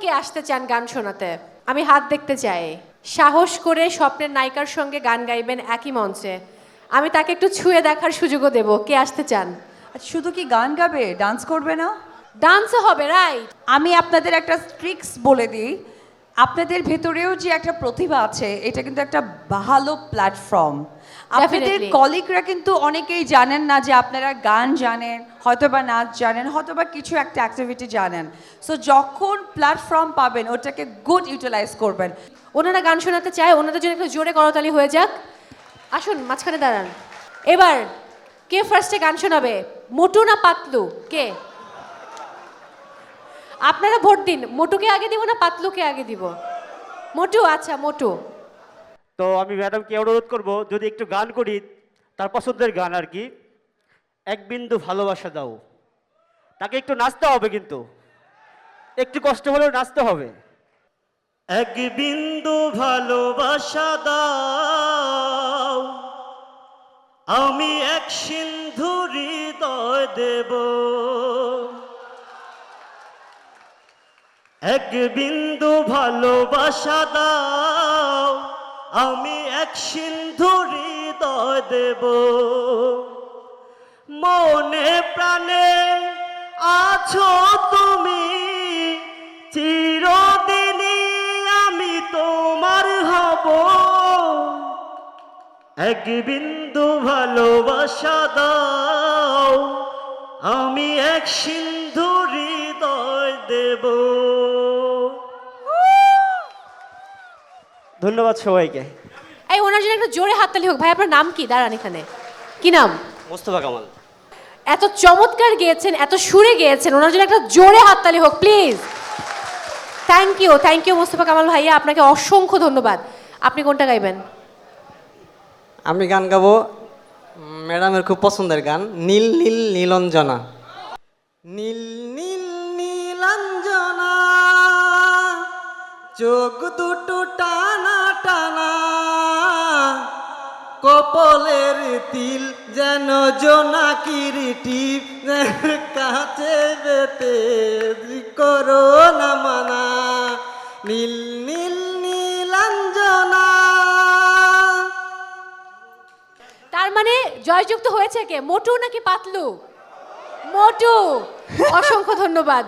কে আসতে চান গান শোনাতে? আমি হাত দেখতে চাই। সাহস করে স্বপ্নের নায়িকার সঙ্গে গান গাইবেন একই মঞ্চে। আমি তাকে একটু ছুঁয়ে দেখার সুযোগও দেব। কে আসতে চান? আচ্ছা, শুধু কি গান গাবে, ডান্স করবে না? ডান্সও হবে, রাইট? আমি আপনাদের একটা ট্রিক্স বলে দিই। আপনাদের ভেতরেও যে একটা প্রতিভা আছে, এটা কিন্তু একটা ভালো প্ল্যাটফর্ম। আপনাদের Definitely. কলিগরা কিন্তু অনেকেই জানেন না যে আপনারা গান জানেন, হয়তোবা নাচ জানেন, হয়তোবা কিছু একটা অ্যাক্টিভিটি জানেন। সো যখন প্ল্যাটফর্ম পাবেন, ওটাকে গুড ইউটিলাইজ করবেন। ওনারা গান শোনাতে চায়, ওনাদের জন্য একটু জোরে করতালি হয়ে যাক। আসুন মাঝখানে দাঁড়ান। এবার কে ফার্স্টে গান শোনাবে? মোটু না পাতলু? কে? আপনারা ভোট দিন। মোটুকে আগে দিব না পাতলুকে আগে দিব? মোটু, আচ্ছা মোটু। তো আমি ম্যাডামকে অনুরোধ করব যদি একটু গান করি, তার পছন্দের গান আর কি, এক বিন্দু ভালোবাসা দাও। তাকে একটু নাচতে হবে, কিন্তু একটু কষ্ট হলেও নাচতে হবে। এক বিন্দু ভালোবাসা দাও, আমি এক সিন্ধু হৃদয় দেব। এক বিন্দু ভালোবাসা দাও, আমি এক সিন্ধু হৃদয় দেব। মনে প্রাণে আছো তুমি, চিরদিনই আমি তোমার হব। এক বিন্দু ভালোবাসা দাও, আমি এক সিন্ধু হৃদয় দেব। ধন্যবাদ সবাইকে। এই ওনার জন্য একটু জোরে হাততালি হোক। ভাই আপনার নাম কি? দাঁড়ান এখানে। কি নাম? মোস্তফা কামাল। এত চমৎকার গেয়েছেন, এত সুরে গেয়েছেন, ওনার জন্য একটা জোরে হাততালি হোক please. Thank you Mostafa Kamal ভাইয়া, আপনাকে অসংখ্য ধন্যবাদ। আপনি কোনটা গাইবেন? আমি গান গাবো ম্যাডামের খুব পছন্দের গান, নীল নীল নীলাঞ্জনা। নীল নীল নীলাঞ্জনা, চোখ দুটো টানা টানা, কপলের তিল যেন জোনাকির টিপ, কাছে বেতে করো না মানা। নীল নীল নীলাঞ্জনা। তার মানে জয়যুক্ত হয়েছে কে? মোটু নাকি পাতলু? মোটু। অসংখ্য ধন্যবাদ।